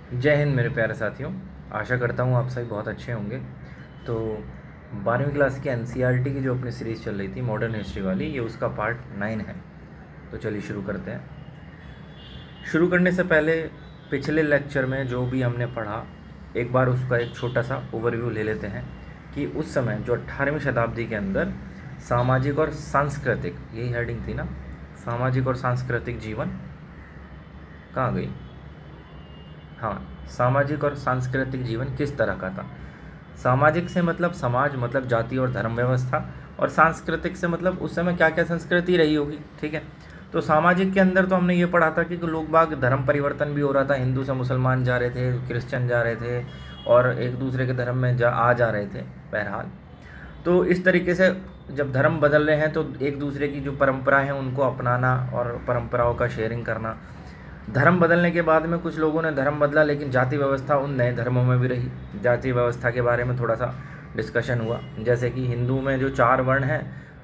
जय हिंद मेरे प्यारे साथियों। आशा करता हूँ आप सभी बहुत अच्छे होंगे। तो 12वीं क्लास की एनसीईआरटी की जो अपनी सीरीज़ चल रही थी मॉडर्न हिस्ट्री वाली, ये उसका पार्ट 9 है। तो चलिए शुरू करते हैं। शुरू करने से पहले पिछले लेक्चर में जो भी हमने पढ़ा, एक बार उसका एक छोटा सा ओवरव्यू ले लेते हैं कि उस समय जो 18वीं शताब्दी के अंदर सामाजिक और सांस्कृतिक, यही हेडिंग थी ना, सामाजिक और सांस्कृतिक जीवन कहाँ गई, हाँ, सामाजिक और सांस्कृतिक जीवन किस तरह का था। सामाजिक से मतलब समाज, मतलब जाति और धर्म व्यवस्था, और सांस्कृतिक से मतलब उस समय क्या क्या संस्कृति रही होगी। ठीक है। तो सामाजिक के अंदर तो हमने ये पढ़ा था कि लोग बाग धर्म परिवर्तन भी हो रहा था, हिंदू से मुसलमान जा रहे थे, क्रिश्चियन जा रहे थे और एक दूसरे के धर्म में जा रहे थे। बहरहाल तो इस तरीके से जब धर्म बदल रहे हैं तो एक दूसरे की जो परंपरा है उनको अपनाना और परंपराओं का शेयरिंग करना। धर्म बदलने के बाद में कुछ लोगों ने धर्म बदला, लेकिन जाति व्यवस्था उन नए धर्मों में भी रही। जाति व्यवस्था के बारे में थोड़ा सा डिस्कशन हुआ, जैसे कि हिंदू में जो 4 वर्ण हैं,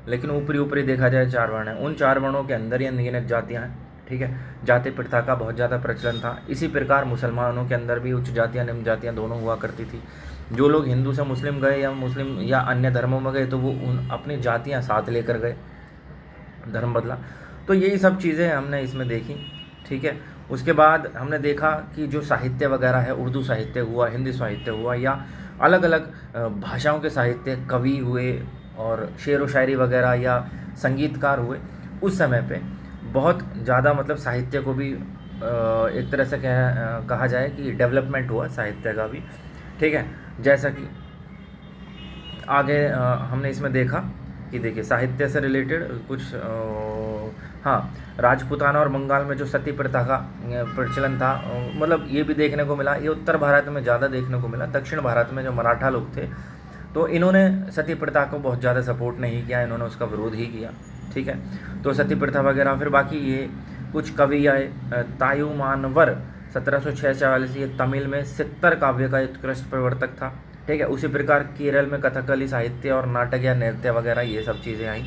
लेकिन ऊपरी ऊपरी देखा जाए 4 वर्ण हैं, उन 4 वर्णों के अंदर ही अनगिनत जातियाँ हैं। ठीक है। जाति प्रथा का बहुत ज़्यादा प्रचलन था। इसी प्रकार मुसलमानों के अंदर भी उच्च जातियाँ निम्न जातियाँ दोनों हुआ करती थी। जो लोग हिंदू से मुस्लिम गए या मुस्लिम या अन्य धर्मों में गए तो वो उन अपनी जातियाँ साथ लेकर गए, धर्म बदला। तो यही सब चीज़ें हमने इसमें देखी। ठीक है। उसके बाद हमने देखा कि जो साहित्य वगैरह है, उर्दू साहित्य हुआ, हिंदी साहित्य हुआ, या अलग अलग भाषाओं के साहित्य, कवि हुए और शेर व शायरी वगैरह या संगीतकार हुए, उस समय पे बहुत ज़्यादा मतलब साहित्य को भी एक तरह से कहा जाए कि डेवलपमेंट हुआ साहित्य का भी। ठीक है। जैसा कि आगे हमने इसमें देखा कि देखिए साहित्य से रिलेटेड कुछ हाँ, राजपूताना और बंगाल में जो सती प्रथा का प्रचलन था, मतलब ये भी देखने को मिला। ये उत्तर भारत में ज़्यादा देखने को मिला। दक्षिण भारत में जो मराठा लोग थे तो इन्होंने सती प्रथा को बहुत ज़्यादा सपोर्ट नहीं किया, इन्होंने उसका विरोध ही किया। ठीक है। तो सती प्रथा वगैरह, फिर बाकी ये कुछ कवि आए। तायुमानवर 1746, ये तमिल में सित्तर काव्य का उत्कृष्ट प्रवर्तक था। ठीक है। उसी प्रकार केरल में कथकली साहित्य और नाटक या नृत्य वगैरह ये सब चीज़ें आई।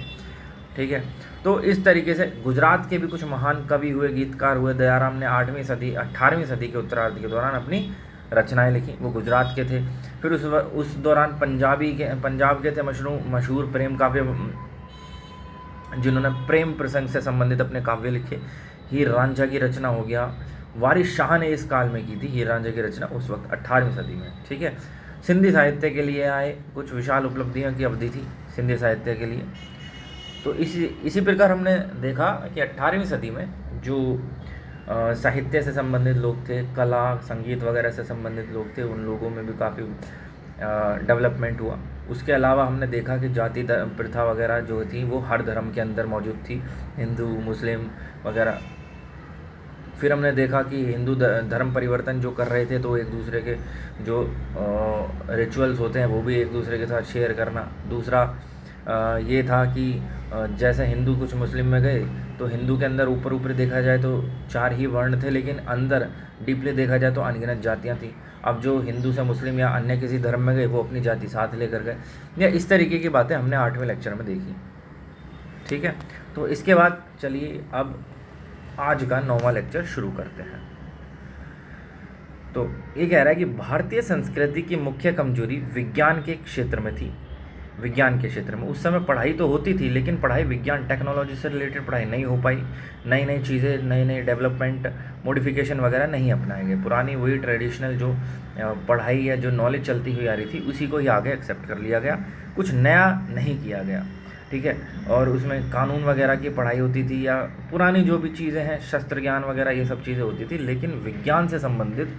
ठीक है। तो इस तरीके से गुजरात के भी कुछ महान कवि हुए, गीतकार हुए। दयाराम ने 18वीं सदी के उत्तरार्ध के दौरान अपनी रचनाएं लिखी, वो गुजरात के थे। फिर उस दौरान पंजाब के थे मशहूर प्रेम काव्य, जिन्होंने प्रेम प्रसंग से संबंधित अपने काव्य लिखे। हीर रांझा की रचना हो गया, वारिस शाह ने इस काल में की थी हीर रांझा की रचना, उस वक्त 18वीं सदी में। ठीक है। सिंधी साहित्य के लिए आए, कुछ विशाल उपलब्धियों की अवधि थी सिंधी साहित्य के लिए। तो इसी प्रकार हमने देखा कि 18वीं सदी में जो साहित्य से संबंधित लोग थे, कला संगीत वगैरह से संबंधित लोग थे, उन लोगों में भी काफ़ी डेवलपमेंट हुआ। उसके अलावा हमने देखा कि जाति प्रथा वगैरह जो थी वो हर धर्म के अंदर मौजूद थी, हिंदू मुस्लिम वगैरह। फिर हमने देखा कि हिंदू धर्म परिवर्तन जो कर रहे थे तो एक दूसरे के जो रिचुअल्स होते हैं वो भी एक दूसरे के साथ शेयर करना। दूसरा ये था कि जैसे हिंदू कुछ मुस्लिम में गए तो हिंदू के अंदर ऊपर ऊपर देखा जाए तो 4 ही वर्ण थे, लेकिन अंदर डीपली देखा जाए तो अनगिनत जातियाँ थी। अब जो हिंदू से मुस्लिम या अन्य किसी धर्म में गए वो अपनी जाति साथ लेकर गए, या इस तरीके की बातें हमने 8वें लेक्चर में देखी। ठीक है। तो इसके बाद चलिए अब आज का 9वां लेक्चर शुरू करते हैं। तो ये कह रहा है कि भारतीय संस्कृति की मुख्य कमजोरी विज्ञान के क्षेत्र में थी। विज्ञान के क्षेत्र में उस समय पढ़ाई तो होती थी, लेकिन पढ़ाई विज्ञान टेक्नोलॉजी से रिलेटेड पढ़ाई नहीं हो पाई। नई नई चीज़ें, नई नई डेवलपमेंट मॉडिफिकेशन वगैरह नहीं अपनाए गए। पुरानी वही ट्रेडिशनल जो पढ़ाई या जो नॉलेज चलती हुई आ रही थी उसी को ही आगे एक्सेप्ट कर लिया गया, कुछ नया नहीं किया गया। ठीक है। और उसमें कानून वगैरह की पढ़ाई होती थी या पुरानी जो भी चीज़ें हैं, शस्त्र ज्ञान वगैरह ये सब चीज़ें होती थी, लेकिन विज्ञान से संबंधित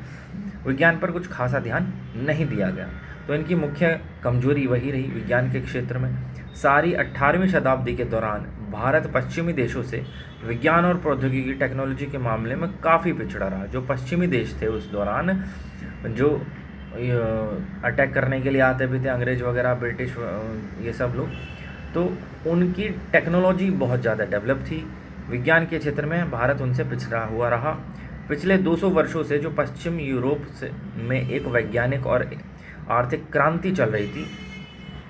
विज्ञान पर कुछ खासा ध्यान नहीं दिया गया। तो इनकी मुख्य कमजोरी वही रही विज्ञान के क्षेत्र में। सारी 18वीं शताब्दी के दौरान भारत पश्चिमी देशों से विज्ञान और प्रौद्योगिकी टेक्नोलॉजी के मामले में काफ़ी पिछड़ा रहा। जो पश्चिमी देश थे उस दौरान, जो अटैक करने के लिए आते भी थे, अंग्रेज वगैरह, ब्रिटिश, ये सब लोग, तो उनकी टेक्नोलॉजी बहुत ज़्यादा डेवलप थी। विज्ञान के क्षेत्र में भारत उनसे पिछड़ा हुआ रहा। पिछले 200 वर्षों से जो पश्चिम यूरोप में एक वैज्ञानिक और आर्थिक क्रांति चल रही थी,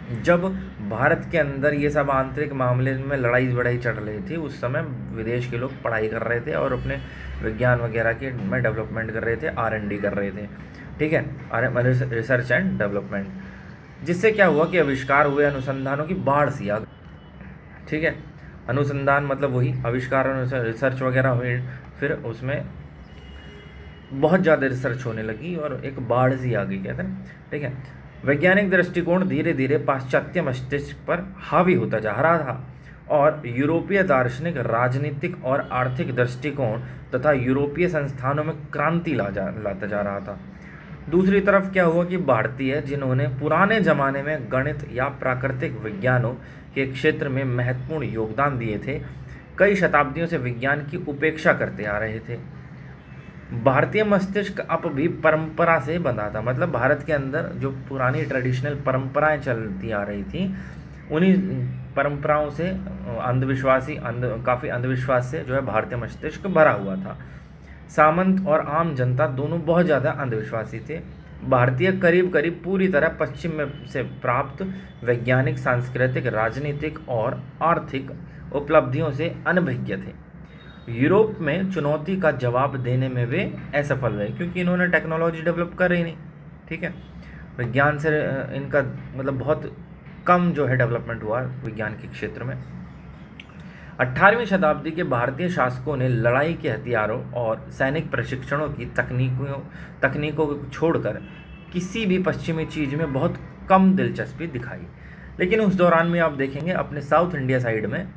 जब भारत के अंदर ये सब आंतरिक मामले में लड़ाई बड़ाई चल रही थी, उस समय विदेश के लोग पढ़ाई कर रहे थे और अपने विज्ञान वगैरह के में डेवलपमेंट कर रहे थे, R&D कर रहे थे, ठीक है, रिसर्च एंड डेवलपमेंट। जिससे क्या हुआ कि आविष्कार हुए, अनुसंधानों की बाढ़ सी आ गई, ठीक है। अनुसंधान मतलब वही आविष्कार, रिसर्च वगैरह हुई, फिर उसमें बहुत ज़्यादा रिसर्च होने लगी और एक बाढ़ सी आ गई, कहते हैं, ठीक है। वैज्ञानिक दृष्टिकोण धीरे धीरे पाश्चात्य मस्तिष्क पर हावी होता जा रहा था और यूरोपीय दार्शनिक, राजनीतिक और आर्थिक दृष्टिकोण तथा यूरोपीय संस्थानों में क्रांति लाता जा रहा था। दूसरी तरफ क्या हुआ कि भारतीय, जिन्होंने पुराने ज़माने में गणित या प्राकृतिक विज्ञानों के क्षेत्र में महत्वपूर्ण योगदान दिए थे, कई शताब्दियों से विज्ञान की उपेक्षा करते आ रहे थे। भारतीय मस्तिष्क अब भी परंपरा से बंधा था, मतलब भारत के अंदर जो पुरानी ट्रेडिशनल परंपराएं चलती आ रही थी, उन्हीं परंपराओं से काफ़ी अंधविश्वास से जो है भारतीय मस्तिष्क भरा हुआ था। सामंत और आम जनता दोनों बहुत ज़्यादा अंधविश्वासी थे। भारतीय करीब करीब पूरी तरह पश्चिम में से प्राप्त वैज्ञानिक, सांस्कृतिक, राजनीतिक और आर्थिक उपलब्धियों से अनभिज्ञ थे। यूरोप में चुनौती का जवाब देने में वे असफल रहे, क्योंकि इन्होंने टेक्नोलॉजी डेवलप कर ही नहीं, ठीक है। विज्ञान से इनका मतलब बहुत कम जो है डेवलपमेंट हुआ विज्ञान के क्षेत्र में। 18वीं शताब्दी के भारतीय शासकों ने लड़ाई के हथियारों और सैनिक प्रशिक्षणों की तकनीकों को छोड़कर किसी भी पश्चिमी चीज़ में बहुत कम दिलचस्पी दिखाई। लेकिन उस दौरान में आप देखेंगे अपने साउथ इंडिया साइड में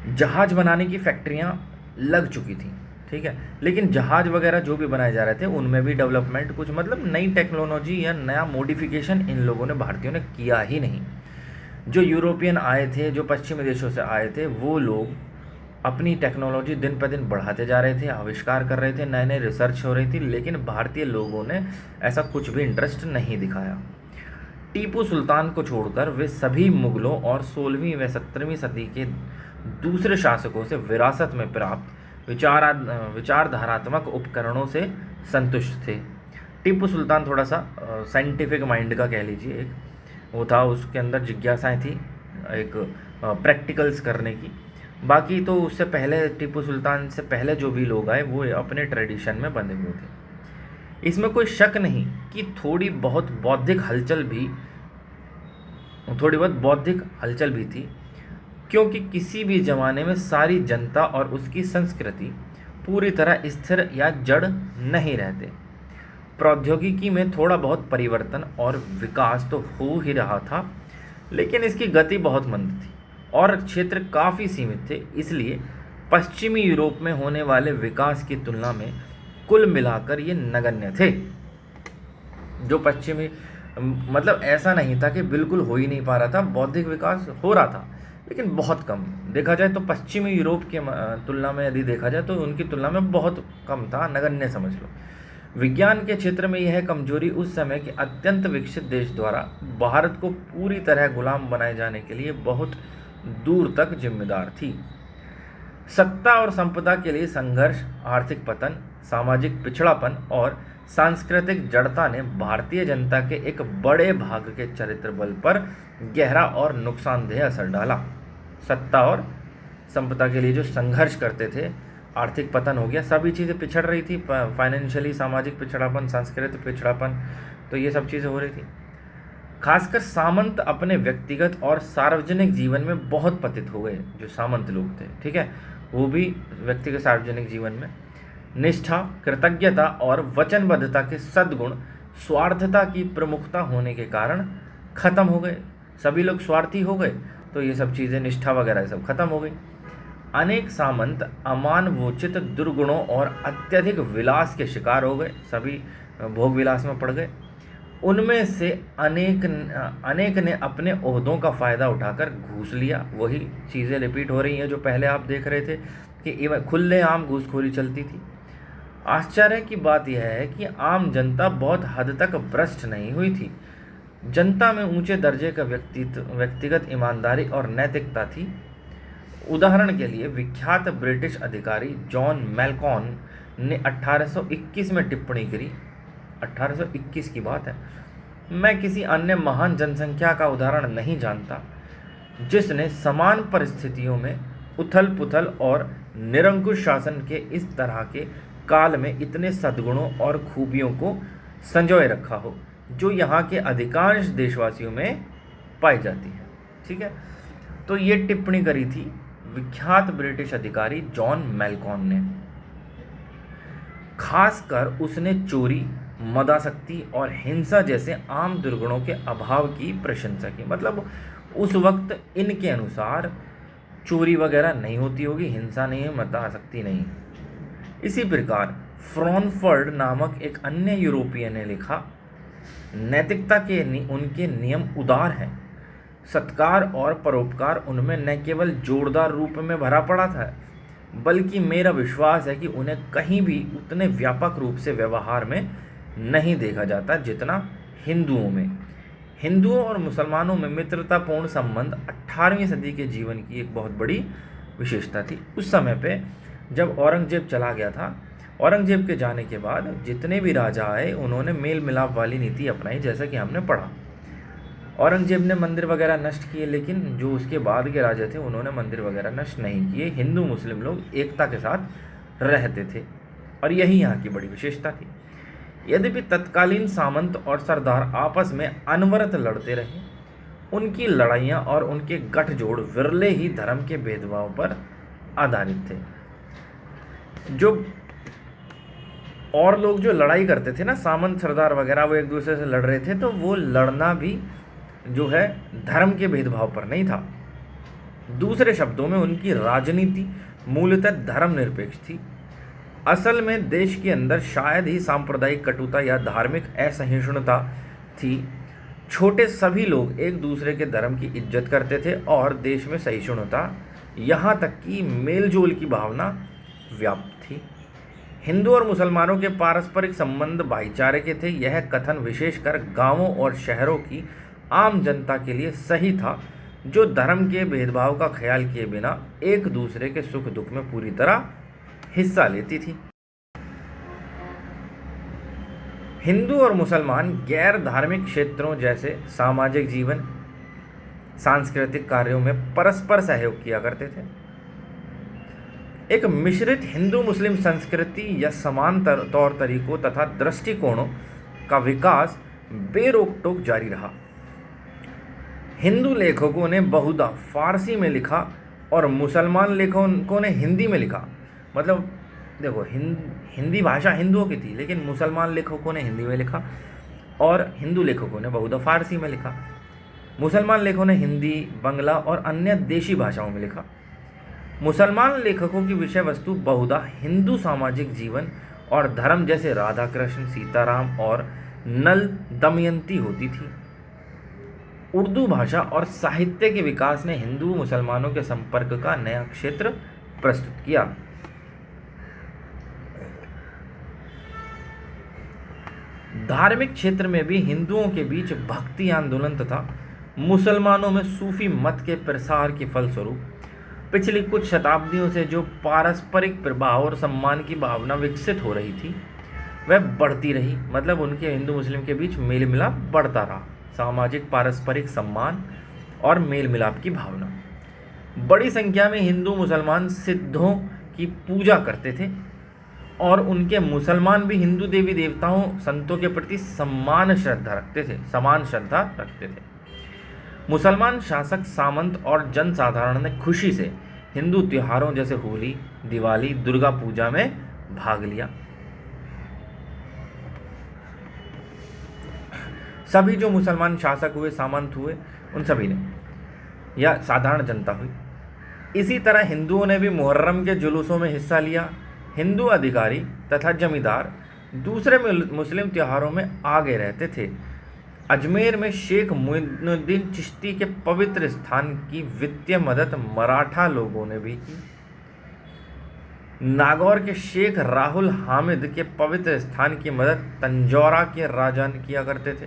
जहाज़ बनाने की फैक्ट्रियाँ लग चुकी थी, ठीक है। लेकिन जहाज़ वगैरह जो भी बनाए जा रहे थे उनमें भी डेवलपमेंट, कुछ मतलब नई टेक्नोलॉजी या नया मॉडिफिकेशन इन लोगों ने, भारतीयों ने किया ही नहीं। जो यूरोपियन आए थे, जो पश्चिमी देशों से आए थे, वो लोग अपनी टेक्नोलॉजी दिन पर दिन बढ़ाते जा रहे थे, आविष्कार कर रहे थे, नए नए रिसर्च हो रही थी, लेकिन भारतीय लोगों ने ऐसा कुछ भी इंटरेस्ट नहीं दिखाया। टीपू सुल्तान को छोड़कर वे सभी मुगलों और 16वीं व 17वीं सदी के दूसरे शासकों से विरासत में प्राप्त विचारधारात्मक उपकरणों से संतुष्ट थे। टीपू सुल्तान थोड़ा सा साइंटिफिक माइंड का कह लीजिए, एक वो था, उसके अंदर जिज्ञासाएं थी एक प्रैक्टिकल्स करने की। बाकी तो उससे पहले, टीपू सुल्तान से पहले जो भी लोग आए वो अपने ट्रेडिशन में बंधे हुए थे। इसमें कोई शक नहीं कि थोड़ी बहुत बौद्धिक हलचल भी थी, क्योंकि किसी भी ज़माने में सारी जनता और उसकी संस्कृति पूरी तरह स्थिर या जड़ नहीं रहते। प्रौद्योगिकी में थोड़ा बहुत परिवर्तन और विकास तो हो ही रहा था, लेकिन इसकी गति बहुत मंद थी और क्षेत्र काफ़ी सीमित थे। इसलिए पश्चिमी यूरोप में होने वाले विकास की तुलना में कुल मिलाकर ये नगण्य थे। जो पश्चिमी, मतलब ऐसा नहीं था कि बिल्कुल हो ही नहीं पा रहा था, बौद्धिक विकास हो रहा था लेकिन बहुत कम। देखा जाए तो पश्चिमी यूरोप के तुलना में यदि देखा जाए तो उनकी तुलना में बहुत कम था, नगण्य समझ लो। विज्ञान के क्षेत्र में यह कमजोरी उस समय के अत्यंत विकसित देश द्वारा भारत को पूरी तरह गुलाम बनाए जाने के लिए बहुत दूर तक जिम्मेदार थी। सत्ता और संपदा के लिए संघर्ष, आर्थिक पतन, सामाजिक पिछड़ापन और सांस्कृतिक जड़ता ने भारतीय जनता के एक बड़े भाग के चरित्र बल पर गहरा और नुकसानदेह असर डाला। सत्ता और संपदा के लिए जो संघर्ष करते थे, आर्थिक पतन हो गया, सभी चीज़ें पिछड़ रही थी, फाइनेंशियली सामाजिक पिछड़ापन, सांस्कृतिक पिछड़ापन, तो ये सब चीज़ें हो रही थी। खासकर सामंत अपने व्यक्तिगत और सार्वजनिक जीवन में बहुत पतित हो गए। जो सामंत लोग थे, ठीक है, वो भी व्यक्तिगत सार्वजनिक जीवन में निष्ठा, कृतज्ञता और वचनबद्धता के सद्गुण स्वार्थता की प्रमुखता होने के कारण खत्म हो गए। सभी लोग स्वार्थी हो गए, तो ये सब चीज़ें, निष्ठा वगैरह सब खत्म हो गई। अनेक सामंत अमानवोचित दुर्गुणों और अत्यधिक विलास के शिकार हो गए, सभी भोग विलास में पड़ गए। उनमें से अनेक ने अपने ओहदों का फ़ायदा उठाकर घूस लिया। वही चीज़ें रिपीट हो रही हैं जो पहले आप देख रहे थे कि खुलेआम घूसखोरी चलती थी। आश्चर्य की बात यह है कि आम जनता बहुत हद तक भ्रष्ट नहीं हुई थी। जनता में ऊंचे दर्जे का व्यक्तिगत ईमानदारी और नैतिकता थी। उदाहरण के लिए विख्यात ब्रिटिश अधिकारी जॉन मेल्कॉन ने 1821 में टिप्पणी करी, 1821 की बात है, मैं किसी अन्य महान जनसंख्या का उदाहरण नहीं जानता जिसने समान परिस्थितियों में उथल पुथल और निरंकुश शासन के इस तरह के काल में इतने सद्गुणों और खूबियों को संजोए रखा हो जो यहाँ के अधिकांश देशवासियों में पाई जाती है। ठीक है, तो ये टिप्पणी करी थी विख्यात ब्रिटिश अधिकारी जॉन मेलकॉन ने। खासकर उसने चोरी, मदासक्ति और हिंसा जैसे आम दुर्गुणों के अभाव की प्रशंसा की। मतलब उस वक्त इनके अनुसार चोरी वगैरह नहीं होती होगी, हिंसा नहीं है, मदासक्ति नहीं। इसी प्रकार फ्रॉनफर्ड नामक एक अन्य यूरोपियन ने लिखा, नैतिकता के उनके नियम उदार हैं, सत्कार और परोपकार उनमें न केवल जोरदार रूप में भरा पड़ा था बल्कि मेरा विश्वास है कि उन्हें कहीं भी उतने व्यापक रूप से व्यवहार में नहीं देखा जाता जितना हिंदुओं में। हिंदुओं और मुसलमानों में मित्रतापूर्ण संबंध 18वीं सदी के जीवन की एक बहुत बड़ी विशेषता थी। उस समय पे जब औरंगजेब चला गया था, औरंगजेब के जाने के बाद जितने भी राजा आए उन्होंने मेल मिलाप वाली नीति अपनाई, जैसा कि हमने पढ़ा। औरंगजेब ने मंदिर वगैरह नष्ट किए, लेकिन जो उसके बाद के राजा थे उन्होंने मंदिर वगैरह नष्ट नहीं किए। हिंदू मुस्लिम लोग एकता के साथ रहते थे और यही यहाँ की बड़ी विशेषता थी। यद्यपि तत्कालीन सामंत और सरदार आपस में अनवरत लड़ते रहे, उनकी लड़ाइयाँ और उनके गठजोड़ विरले ही धर्म के भेदभाव पर आधारित थे। जो और लोग जो लड़ाई करते थे ना, सामंत सरदार वगैरह, वो एक दूसरे से लड़ रहे थे, तो वो लड़ना भी जो है धर्म के भेदभाव पर नहीं था। दूसरे शब्दों में उनकी राजनीति मूलतः धर्मनिरपेक्ष थी। असल में देश के अंदर शायद ही सांप्रदायिक कटुता या धार्मिक असहिष्णुता थी। छोटे सभी लोग एक दूसरे के धर्म की इज्जत करते थे और देश में सहिष्णुता, यहाँ तक कि मेलजोल की भावना व्याप्त थी। हिंदू और मुसलमानों के पारस्परिक संबंध भाईचारे के थे। यह कथन विशेषकर गांवों और शहरों की आम जनता के लिए सही था, जो धर्म के भेदभाव का ख्याल किए बिना एक दूसरे के सुख दुख में पूरी तरह हिस्सा लेती थी। हिंदू और मुसलमान गैर धार्मिक क्षेत्रों जैसे सामाजिक जीवन, सांस्कृतिक कार्यों में परस्पर सहयोग किया करते थे। एक मिश्रित हिंदू मुस्लिम संस्कृति या समान तौर तरीकों तथा दृष्टिकोणों का विकास बेरोक टोक जारी रहा। हिंदू लेखकों ने बहुधा फारसी में लिखा और मुसलमान लेखकों ने हिंदी में लिखा। मतलब देखो, हिंदी भाषा हिंदुओं की थी, लेकिन मुसलमान लेखकों ने हिंदी में लिखा और हिंदू लेखकों ने बहुधा फारसी में लिखा। मुसलमान लेखकों ने हिंदी, बंगला और अन्य देशी भाषाओं में लिखा। मुसलमान लेखकों की विषय वस्तु बहुधा हिंदू सामाजिक जीवन और धर्म जैसे राधा कृष्ण, सीताराम और नल दमयंती होती थी। उर्दू भाषा और साहित्य के विकास ने हिंदू मुसलमानों के संपर्क का नया क्षेत्र प्रस्तुत किया। धार्मिक क्षेत्र में भी हिंदुओं के बीच भक्ति आंदोलन तथा मुसलमानों में सूफी मत के प्रसार के फलस्वरूप पिछली कुछ शताब्दियों से जो पारस्परिक प्रभाव और सम्मान की भावना विकसित हो रही थी वह बढ़ती रही। मतलब उनके हिंदू मुस्लिम के बीच मेल मिलाप बढ़ता रहा। सामाजिक पारस्परिक सम्मान और मेल मिलाप की भावना। बड़ी संख्या में हिंदू मुसलमान सिद्धों की पूजा करते थे और उनके मुसलमान भी हिंदू देवी देवताओं संतों के प्रति समान श्रद्धा रखते थे। मुसलमान शासक, सामंत और जनसाधारण ने खुशी से हिंदू त्योहारों जैसे होली, दिवाली, दुर्गा पूजा में भाग लिया। सभी जो मुसलमान शासक हुए, सामंत हुए, उन सभी ने, या साधारण जनता हुई। इसी तरह हिंदुओं ने भी मुहर्रम के जुलूसों में हिस्सा लिया। हिंदू अधिकारी तथा जमींदार दूसरे मुस्लिम त्योहारों में आगे रहते थे। अजमेर में शेख मुइनुद्दीन चिश्ती के पवित्र स्थान की वित्तीय मदद मराठा लोगों ने भी की। नागौर के शेख राहुल हामिद के पवित्र स्थान की मदद तंजौरा के राजा ने किया करते थे।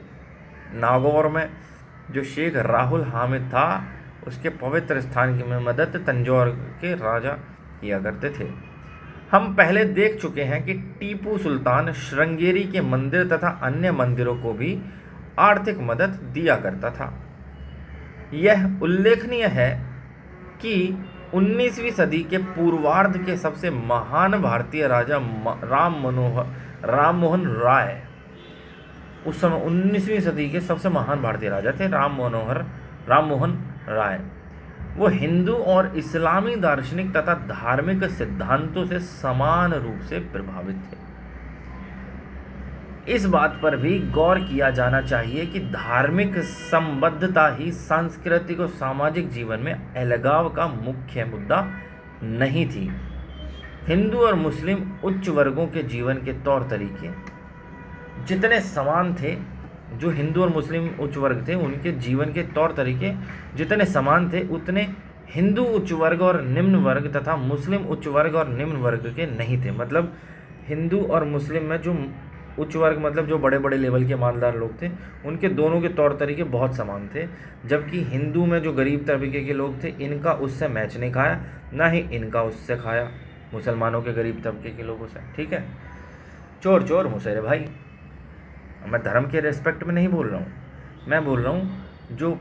नागौर में जो शेख राहुल हामिद था, उसके पवित्र स्थान की मदद तंजौर के राजा किया करते थे। हम पहले देख चुके हैं कि टीपू सुल्तान श्रृंगेरी के मंदिर तथा अन्य मंदिरों को भी आर्थिक मदद दिया करता था। यह उल्लेखनीय है कि 19वीं सदी के पूर्वार्ध के सबसे महान भारतीय राजा राम मोहन राय, उस समय 19वीं सदी के सबसे महान भारतीय राजा थे राम मोहन राय। वो हिंदू और इस्लामी दार्शनिक तथा धार्मिक सिद्धांतों से समान रूप से प्रभावित थे। इस बात पर भी गौर किया जाना चाहिए कि धार्मिक संबद्धता ही सांस्कृतिक और सामाजिक जीवन में अलगाव का मुख्य मुद्दा नहीं थी। हिंदू और मुस्लिम उच्च वर्गों के जीवन के तौर तरीके जितने समान थे, जो हिंदू और मुस्लिम उच्च वर्ग थे उनके जीवन के तौर तरीके जितने समान थे, उतने हिंदू उच्च वर्ग और निम्न वर्ग तथा मुस्लिम उच्च वर्ग और निम्न वर्ग के नहीं थे। मतलब हिंदू और मुस्लिम में जो उच्च वर्ग, मतलब जो बड़े बड़े लेवल के मालदार लोग थे, उनके दोनों के तौर तरीके बहुत समान थे। जबकि हिंदू में जो गरीब तबके के लोग थे, इनका उससे मैच नहीं खाया, ना ही इनका उससे खाया मुसलमानों के गरीब तबके के लोगों से। ठीक है, चोर चोर मुसेरे भाई। मैं धर्म के रेस्पेक्ट में नहीं बोल रहा हूँ, मैं बोल रहा हूँ जो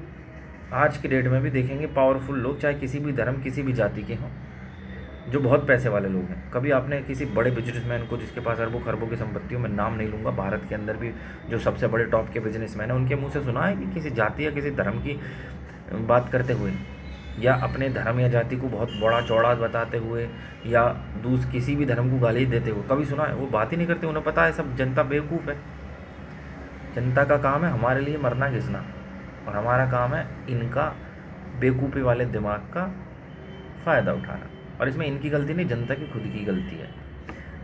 आज की डेट में भी देखेंगे पावरफुल लोग, चाहे किसी भी धर्म किसी भी जाति के हों, जो बहुत पैसे वाले लोग हैं। कभी आपने किसी बड़े बिजनेसमैन को, जिसके पास अरबों खरबों की संपत्तियों में नाम नहीं लूँगा, भारत के अंदर भी जो सबसे बड़े टॉप के बिजनेसमैन हैं, उनके मुंह से सुना है कि किसी जाति या किसी धर्म की बात करते हुए, या अपने धर्म या जाति को बहुत बड़ा चौड़ा बताते हुए, या किसी भी धर्म को गाली देते हुए कभी सुना है? वो बात ही नहीं करते। उन्हें पता है सब जनता बेवकूफ़ है। जनता का काम है हमारे लिए मरना घिसना, और हमारा काम है इनका बेवकूफ़ी वाले दिमाग का फ़ायदा उठाना। और इसमें इनकी गलती नहीं, जनता की खुद की गलती है।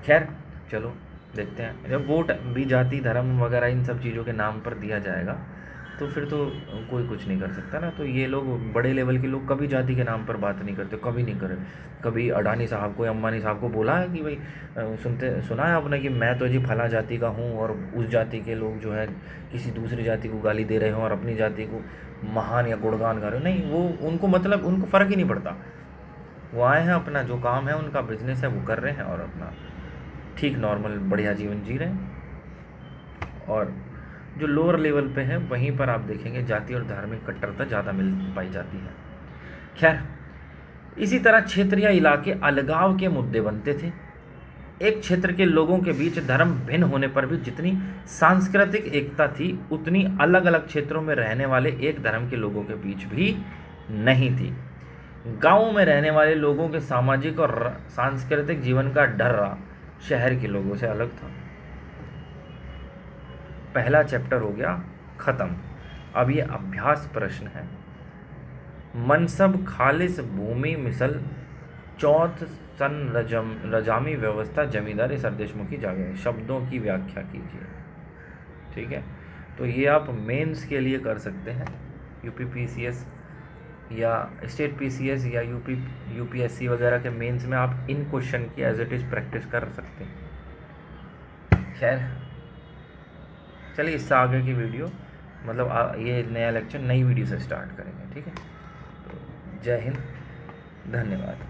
खैर चलो देखते हैं, जब वोट भी जाति धर्म वगैरह इन सब चीज़ों के नाम पर दिया जाएगा तो फिर तो कोई कुछ नहीं कर सकता ना। तो ये लोग बड़े लेवल के लोग कभी जाति के नाम पर बात नहीं करते, कभी नहीं करे। कभी अडानी साहब को या अंबानी साहब को बोला है कि भाई सुना है आपने कि मैं तो जी फला जाति का हूँ, और उस जाति के लोग जो है किसी दूसरी जाति को गाली दे रहे हों और अपनी जाति को महान या गुणगान कर रहे हो? नहीं, वो उनको मतलब उनको फ़र्क ही नहीं पड़ता। वो आए हैं, अपना जो काम है उनका बिजनेस है वो कर रहे हैं, और अपना ठीक नॉर्मल बढ़िया जीवन जी रहे हैं। और जो लोअर लेवल पे है वहीं पर आप देखेंगे जाति और धार्मिक कट्टरता ज़्यादा मिल पाई जाती है। खैर, इसी तरह क्षेत्र या इलाके अलगाव के मुद्दे बनते थे। एक क्षेत्र के लोगों के बीच धर्म भिन्न होने पर भी जितनी सांस्कृतिक एकता थी, उतनी अलग अलग क्षेत्रों में रहने वाले एक धर्म के लोगों के बीच भी नहीं थी। गाँव में रहने वाले लोगों के सामाजिक और सांस्कृतिक जीवन का ढर्रा शहर के लोगों से अलग था। पहला चैप्टर हो गया ख़त्म। अब ये अभ्यास प्रश्न है। मनसब खालिस भूमि मिसल चौथ सन रजामी व्यवस्था जमींदारी सरदेशमुखी जागे। शब्दों की व्याख्या कीजिए। ठीक है, तो ये आप मेंस के लिए कर सकते हैं, यूपीपीसीएस या स्टेट पीसीएस या यूपीएससी वगैरह के मेंस में आप इन क्वेश्चन की एज इट इज़ प्रैक्टिस कर सकते हैं। खैर चलिए, इससे आगे की वीडियो मतलब ये नया लेक्चर नई वीडियो से स्टार्ट करेंगे। ठीक है, तो जय हिंद, धन्यवाद।